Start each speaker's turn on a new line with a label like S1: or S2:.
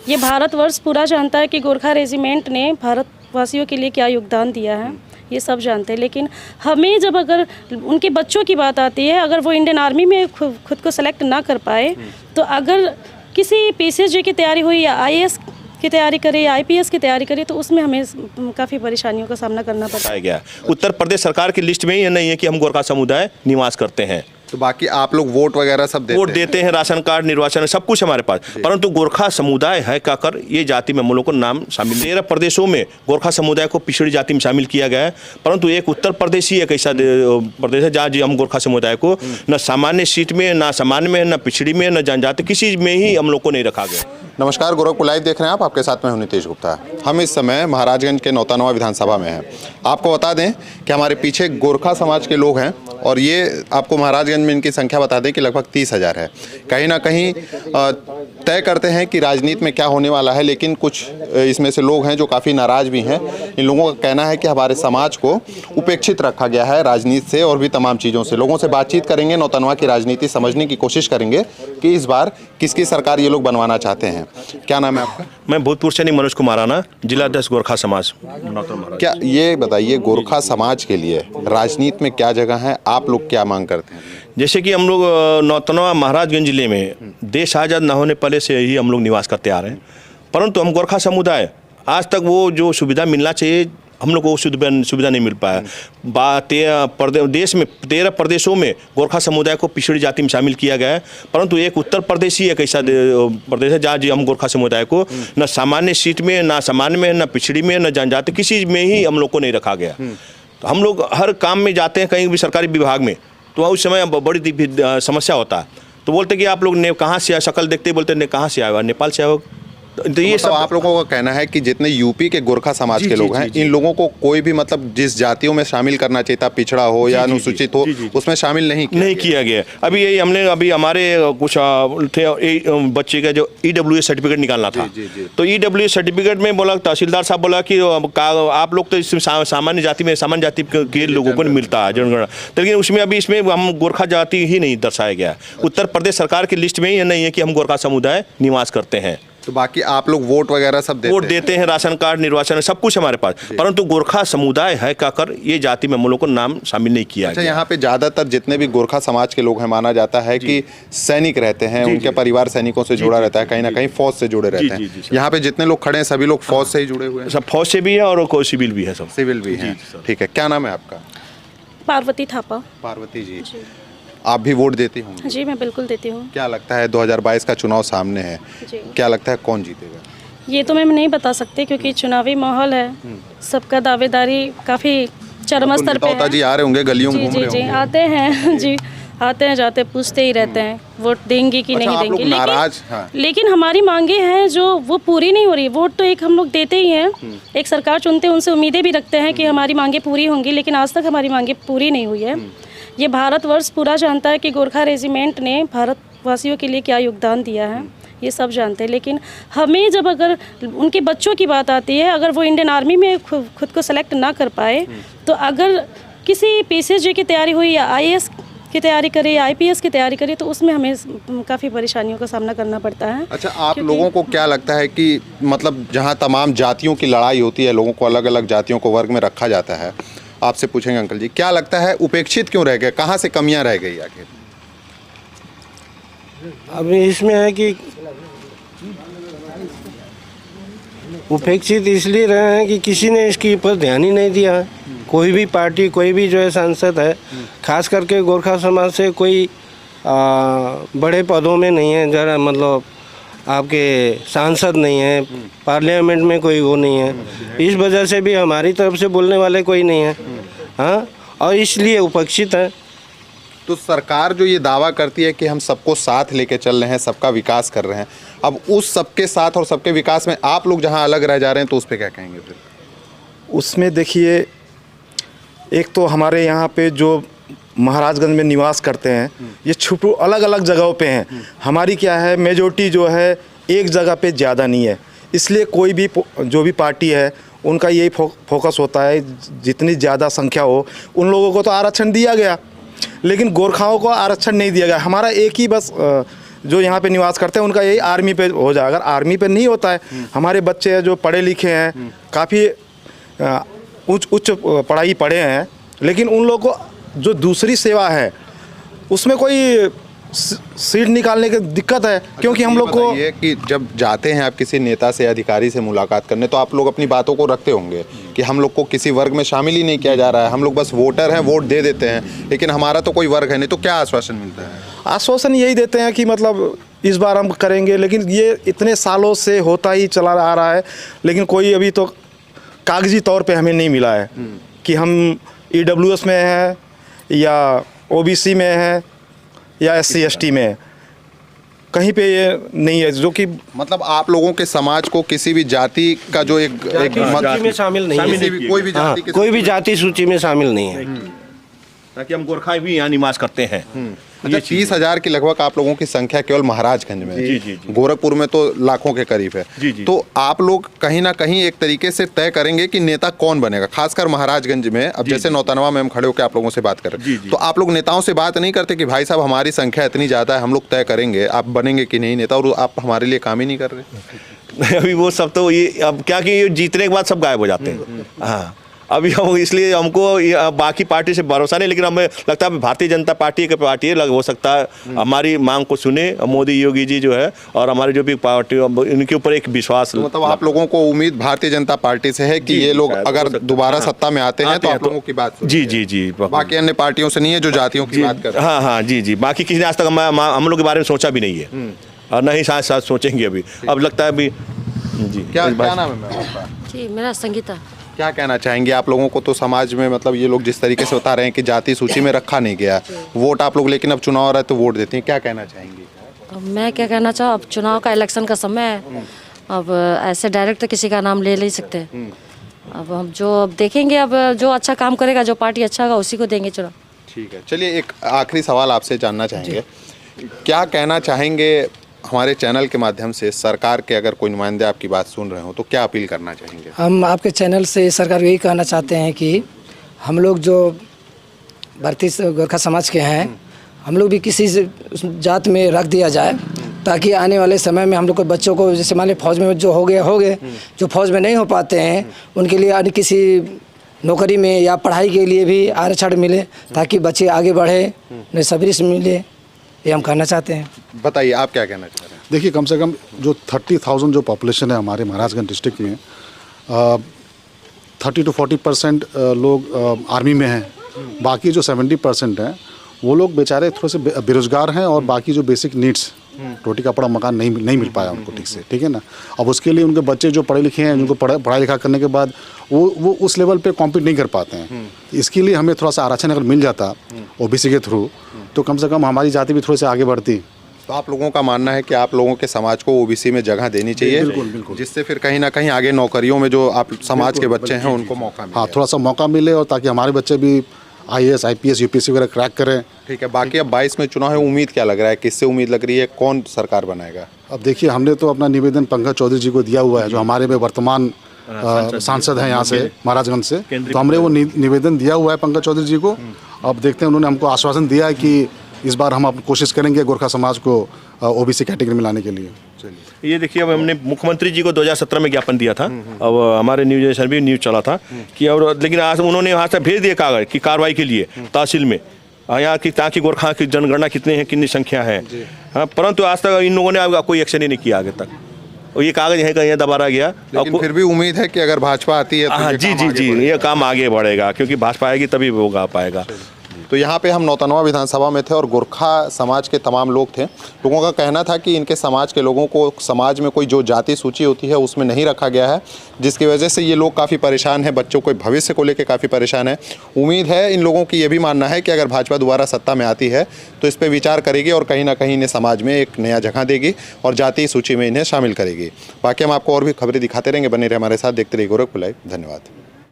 S1: ये भारतवर्ष पूरा जानता है कि गोरखा रेजिमेंट ने भारतवासियों के लिए क्या योगदान दिया है, ये सब जानते हैं। लेकिन हमें जब अगर उनके बच्चों की बात आती है, अगर वो इंडियन आर्मी में खुद को सेलेक्ट ना कर पाए, तो अगर किसी पीसीएसजी की तैयारी हुई या आईएएस की तैयारी करे या आईपीएस की तैयारी करे, तो उसमें हमें काफ़ी परेशानियों का सामना करना पड़ता है।
S2: गया उत्तर प्रदेश सरकार की लिस्ट में ये नहीं है कि हम गोरखा समुदाय निवास करते हैं।
S3: तो बाकी आप लोग वोट वगैरह सब
S2: देते हैं, राशन कार्ड, निर्वाचन, सब कुछ हमारे पास, परंतु गोरखा समुदाय है क्या कर ये जाति में हम लोगों को नाम शामिल 13 प्रदेशों में गोरखा समुदाय को पिछड़ी जाति में शामिल किया गया है, परंतु एक उत्तर प्रदेश ही एक ऐसा प्रदेश है जहाँ जी हम गोरखा समुदाय को न सामान्य सीट में, न सामान्य में, न पिछड़ी में, न जनजाति किसी में ही हम लोग को नहीं रखा गया।
S3: नमस्कार, गोरखपुर लाइव देख रहे हैं आप, आपके साथ में हूं नितेश गुप्ता। हम इस समय महाराजगंज के नौतनवा विधानसभा में हैं। आपको बता दें कि हमारे पीछे गोरखा समाज के लोग हैं और ये आपको महाराजगंज में इनकी संख्या बता दें कि लगभग 30,000 है। कहीं ना कहीं तय करते हैं कि राजनीति में क्या होने वाला है, लेकिन कुछ इसमें से लोग हैं जो काफ़ी नाराज़ भी हैं। इन लोगों का कहना है कि हमारे समाज को उपेक्षित रखा गया है राजनीति से और भी तमाम चीज़ों से। लोगों से बातचीत करेंगे, नौतनवा की राजनीति समझने की कोशिश करेंगे कि इस बार किसकी सरकार ये लोग बनवाना चाहते हैं। क्या नाम है आपका?
S2: मैं भूतपूर्व सैनिक मनोज कुमार राणा, जिला अध्यक्ष गोरखा समाज।
S3: क्या ये बताइए, गोरखा समाज के लिए राजनीति में क्या जगह है, आप लोग क्या मांग करते हैं?
S2: जैसे कि हम लोग नौतनवा महाराजगंज जिले में देश आज़ाद न होने पहले से ही हम लोग निवास करते आ रहे हैं, परंतु हम गोरखा समुदाय आज तक वो जो सुविधा मिलना चाहिए हम लोग को वो सुविधा नहीं मिल पाया। देश में 13 प्रदेशों में गोरखा समुदाय को पिछड़ी जाति में शामिल किया गया है, परंतु एक उत्तर प्रदेश ही एक ऐसा प्रदेश है जहाँ जी हम गोरखा समुदाय को न सामान्य सीट में, न सामान्य में, न पिछड़ी में, न जनजाति किसी में ही हम लोग को नहीं रखा गया। तो हम लोग हर काम में जाते हैं कहीं भी सरकारी विभाग में, तो उस समय बड़ी समस्या होता है। तो बोलते कि आप लोग ने कहाँ से आए, शक्ल देखते बोलते ने कहाँ से आए, नेपाल से आए।
S3: तो ये सब आप लोगों का कहना है कि जितने यूपी के गोरखा समाज के लोग हैं, इन लोगों को कोई भी मतलब जिस जातियों में शामिल करना चाहिए था, पिछड़ा हो या अनुसूचित हो, उसमें शामिल नहीं
S2: किया गया। अभी यही हमने अभी हमारे कुछ थे बच्चे का जो ईडब्ल्यूएस सर्टिफिकेट निकालना था, तो ईडब्ल्यूएस सर्टिफिकेट में बोला, तहसीलदार साहब बोला कि आप लोग तो सामान्य जाति के लोगों को मिलता है जनगणना, लेकिन उसमें अभी इसमें हम गोरखा जाति ही नहीं दर्शाया गया। उत्तर प्रदेश सरकार की लिस्ट में ये नहीं है कि हम गोरखा समुदाय निवास करते हैं।
S3: तो बाकी आप लोग वोट वगैरह सब
S2: देते हैं, राशन कार्ड, निर्वाचन, सब कुछ हमारे पास, परंतु गोरखा समुदाय है क्या कर ये जाति में हम लोग को नाम शामिल नहीं किया गया।
S3: यहाँ पे ज्यादातर जितने भी गोरखा समाज के लोग हैं, माना जाता है कि सैनिक रहते हैं, उनके परिवार सैनिकों से जुड़ा रहता है, कहीं ना कहीं फौज से जुड़े रहते हैं। यहाँ पे जितने लोग खड़े हैं सभी लोग फौज से ही जुड़े हुए हैं।
S2: सब फौज से भी है और कोई सिविल भी है, सब
S3: सिविल भी है। ठीक है, क्या नाम है आपका?
S1: पार्वती थापा।
S3: पार्वती जी, आप भी वोट देती होंगी?
S1: जी, मैं बिल्कुल देती हूँ।
S3: क्या लगता है 2022 का चुनाव सामने है, क्या लगता है कौन जीतेगा?
S1: ये तो मैं नहीं बता सकती क्योंकि चुनावी माहौल है, सबका दावेदारी काफ़ी चरम स्तर पे है।
S3: जी आ रहे होंगे गलियों में,
S1: घूम रहे होंगे। आते हैं जी, आते हैं जाते पूछते ही रहते हैं वोट देंगे कि नहीं देंगे, लेकिन हमारी मांगे हैं जो वो पूरी नहीं हो रही। वोट तो एक हम लोग देते ही हैं, एक सरकार चुनते हैं, उनसे उम्मीदें भी रखते हैं कि हमारी मांगे पूरी होंगी, लेकिन आज तक हमारी मांगे पूरी नहीं हुई है। ये भारतवर्ष पूरा जानता है कि गोरखा रेजिमेंट ने भारतवासियों के लिए क्या योगदान दिया है, ये सब जानते हैं। लेकिन हमें जब अगर उनके बच्चों की बात आती है, अगर वो इंडियन आर्मी में खुद को सेलेक्ट ना कर पाए, तो अगर किसी पीसीएसजी की तैयारी हुई या आईएएस की तैयारी करे या आईपीएस की तैयारी करे, तो उसमें हमें काफ़ी परेशानियों का सामना करना पड़ता है।
S3: अच्छा, आप लोगों को क्या लगता है कि मतलब जहाँ तमाम जातियों की लड़ाई होती है, लोगों को अलग अलग जातियों को वर्ग में रखा जाता है, आपसे पूछेंगे अंकल जी, क्या लगता है उपेक्षित क्यों रह गए, कहाँ से कमियां रह गई आखिर?
S4: अब इसमें है कि उपेक्षित इसलिए रहे हैं कि किसी ने इसके ऊपर ध्यान ही नहीं दिया। कोई भी पार्टी, कोई भी जो है सांसद है, खास करके गोरखा समाज से कोई बड़े पदों में नहीं है, जरा मतलब आपके सांसद नहीं है, पार्लियामेंट में कोई वो नहीं है, इस वजह से भी हमारी तरफ से बोलने वाले कोई नहीं है। हाँ, और इसलिए उपेक्षित है।
S3: तो सरकार जो ये दावा करती है कि हम सबको साथ लेके चल रहे हैं, सबका विकास कर रहे हैं, अब उस सबके साथ और सबके विकास में आप लोग जहां अलग रह जा रहे हैं, तो उस पर क्या कहेंगे फिर?
S5: उसमें देखिए, एक तो हमारे यहाँ पे जो महाराजगंज में निवास करते हैं, ये छुट्टू अलग अलग जगहों पे हैं। हमारी क्या है, मेजॉरिटी जो है एक जगह पे ज़्यादा नहीं है, इसलिए कोई भी जो भी पार्टी है उनका यही फोकस होता है जितनी ज़्यादा संख्या हो उन लोगों को तो आरक्षण दिया गया, लेकिन गोरखाओं को आरक्षण नहीं दिया गया। हमारा एक ही बस जो यहाँ पे निवास करते हैं उनका यही आर्मी पे हो जाए। अगर आर्मी पे नहीं होता है, हमारे बच्चे हैं जो पढ़े लिखे हैं, काफ़ी उच्च पढ़ाई पढ़े हैं, लेकिन उन लोगों को जो दूसरी सेवा है उसमें कोई सीट निकालने की दिक्कत है, क्योंकि हम लोग को
S3: ये कि जब जाते हैं आप किसी नेता से अधिकारी से मुलाकात करने, तो आप लोग अपनी बातों को रखते होंगे कि हम लोग को किसी वर्ग में शामिल ही नहीं किया जा रहा है, हम लोग बस वोटर हैं, वोट दे देते हैं, लेकिन हमारा तो कोई वर्ग है नहीं। तो क्या आश्वासन मिलता है?
S5: आश्वासन यही देते हैं कि मतलब इस बार हम करेंगे, लेकिन ये इतने सालों से होता ही चला आ रहा है, लेकिन कोई अभी तो कागजी तौर पे हमें नहीं मिला है कि हम EWS में हैं या OBC में हैं या SC ST में है, कहीं पे ये नहीं है। जो कि
S3: मतलब आप लोगों के समाज को किसी भी जाति का जो एक
S4: सूची में शामिल नहीं है,
S3: कोई भी जाति के
S4: कोई भी जाति सूची में शामिल नहीं है,
S2: ताकि हम गोरखा भी यहाँ निवास करते हैं।
S3: अच्छा, 30,000 की लगभग आप लोगों की संख्या केवल महाराजगंज में है।
S2: जी।
S3: गोरखपुर में तो लाखों के करीब है।
S2: जी।
S3: तो आप लोग कहीं ना कहीं एक तरीके से तय करेंगे कि नेता कौन बनेगा, खासकर महाराजगंज में। अब जैसे नौतनवा में हम खड़े होकर आप लोगों से बात कर रहे हैं, तो आप लोग नेताओं से बात नहीं करते कि भाई साहब हमारी संख्या इतनी ज़्यादा है, हम लोग तय करेंगे आप बनेंगे कि नहीं नेता, और आप हमारे लिए काम ही नहीं कर रहे?
S2: अभी वो सब तो ये अब क्या कि ये जीतने के बाद सब गायब हो जाते हैं। हाँ, अभी हम इसलिए हमको बाकी पार्टी से भरोसा नहीं, लेकिन हमें लगता है भारतीय जनता पार्टी की पार्टी है, हो सकता है हमारी मांग को सुने मोदी योगी जी जो है, और हमारे जो भी पार्टी इनके ऊपर एक विश्वास।
S3: मतलब आप लोगों को उम्मीद भारतीय जनता पार्टी से है कि ये लोग अगर दोबारा सत्ता में आते हैं तो आप लोगों की बात सुनेंगे।
S2: जी।
S3: बाकी अन्य पार्टियों से नहीं है जो जातियों की बात कर रहे हैं।
S2: हाँ जी। बाकी किसी ने आज तक हम लोग के बारे में सोचा भी नहीं है, और नहीं साथ सोचेंगे अभी। अब लगता है अभी जी।
S3: क्या नाम है मैम आपका?
S1: जी, मेरा संगीता।
S3: क्या कहना चाहेंगे आप लोगों को? तो समाज में मतलब ये लोग जिस तरीके से बता रहे हैं कि जाति सूची में रखा नहीं गया वोट, आप लोग लेकिन अब चुनाव आ रहा है तो वोट देती हैं, क्या कहना चाहेंगी?
S1: अब मैं क्या कहना चाहूँ, अब चुनाव का इलेक्शन का समय है, अब ऐसे डायरेक्ट तो किसी का नाम ले नहीं सकते। अब हम अब देखेंगे, अब जो अच्छा काम करेगा, जो पार्टी अच्छा होगा उसी को देंगे चुनाव।
S3: ठीक है, चलिए एक आखिरी सवाल आपसे जानना चाहेंगे, क्या कहना चाहेंगे हमारे चैनल के माध्यम से सरकार के, अगर कोई नुमाइंदे आपकी बात सुन रहे हो तो क्या अपील करना चाहेंगे?
S6: हम आपके चैनल से सरकार को यही कहना चाहते हैं कि हम लोग जो भारतीय गोरखा समाज के हैं, हम लोग भी किसी जात में रख दिया जाए, ताकि आने वाले समय में हम लोग को बच्चों को, जैसे मान लीजिए फौज में जो हो गए, जो फौज में नहीं हो पाते हैं उनके लिए अन्य किसी नौकरी में या पढ़ाई के लिए भी आरक्षण मिले, ताकि बच्चे आगे बढ़े, उन्हें सबरी मिले, ये हम कहना चाहते हैं।
S3: बताइए आप क्या कहना चाह रहे हैं?
S7: देखिए, कम से कम जो 30,000 जो पॉपुलेशन है हमारे महाराजगंज डिस्ट्रिक्ट में, 30 to 40% लोग आर्मी में हैं, बाकी जो 70% हैं वो लोग बेचारे थोड़े से बेरोजगार हैं, और बाकी जो बेसिक नीड्स, रोटी कपड़ा मकान नहीं मिल पाया उनको ठीक से, ठीक है ना। अब उसके लिए उनके बच्चे जो पढ़े लिखे हैं, जिनको पढ़ाई लिखा करने के बाद वो उस लेवल पे कॉम्पीट नहीं कर पाते हैं। इसके लिए हमें थोड़ा सा आरक्षण अगर मिल जाता OBC के थ्रू, तो कम से कम हमारी जाति भी थोड़ी सी आगे बढ़ती।
S3: तो आप लोगों का मानना है कि आप लोगों के समाज को OBC में जगह देनी चाहिए,
S7: बिल्कुल,
S3: जिससे फिर कहीं ना कहीं आगे नौकरियों में जो आप समाज के बच्चे हैं उनको मौका मिले।
S7: हाँ, थोड़ा सा मौका मिले, और ताकि हमारे बच्चे भी IAS IPS UPSC वगैरह क्रैक करें।
S3: ठीक है, बाकी अब 22 में चुनाव है, उम्मीद क्या लग रहा है, किससे उम्मीद लग रही है, कौन सरकार बनाएगा?
S7: अब देखिए, हमने तो अपना निवेदन पंकज चौधरी जी को दिया हुआ है, जो हमारे में वर्तमान सांसद हैं यहाँ से महाराजगंज से, तो हमने वो निवेदन दिया हुआ है पंकज चौधरी जी को। अब देखते हैं, उन्होंने हमको आश्वासन दिया है कि इस बार हम कोशिश करेंगे गोरखा समाज को OBC कैटेगरी में लाने के लिए।
S2: ये देखिए, अब हमने मुख्यमंत्री जी को 2017 में ज्ञापन दिया था, अब हमारे न्यूज भी न्यूज़ चला था कि, और लेकिन आज उन्होंने वहाँ से भेज दिया कागज की कार्रवाई के लिए तहसील में, यहाँ की, ताकि गोरखा की जनगणना कितने हैं, कितनी संख्या है। हाँ, परंतु आज तक इन लोगों ने कोई एक्शन ही नहीं किया आगे तक, और ये कागज है कहीं दबा रह गया।
S3: लेकिन फिर भी उम्मीद है कि अगर भाजपा आती है तो
S2: हाँ जी, ये काम आगे बढ़ेगा, क्योंकि भाजपा आएगी तभी वो गा पाएगा।
S3: तो यहाँ पे हम नौतनवा विधानसभा में थे और गोरखा समाज के तमाम लोग थे। लोगों का कहना था कि इनके समाज के लोगों को समाज में कोई जो जाति सूची होती है उसमें नहीं रखा गया है, जिसकी वजह से ये लोग काफ़ी परेशान हैं, बच्चों के भविष्य को लेकर काफ़ी परेशान है। उम्मीद है इन लोगों की ये भी मानना है कि अगर भाजपा दोबारा सत्ता में आती है तो इस पर विचार करेगी और कहीं ना कहीं इन्हें समाज में एक नया जगह देगी और जातीय सूची में इन्हें शामिल करेगी। बाकी हम आपको और भी खबरें दिखाते रहेंगे, बने रहे हमारे साथ, देखते रहिए गोरखपुर लाइव। धन्यवाद।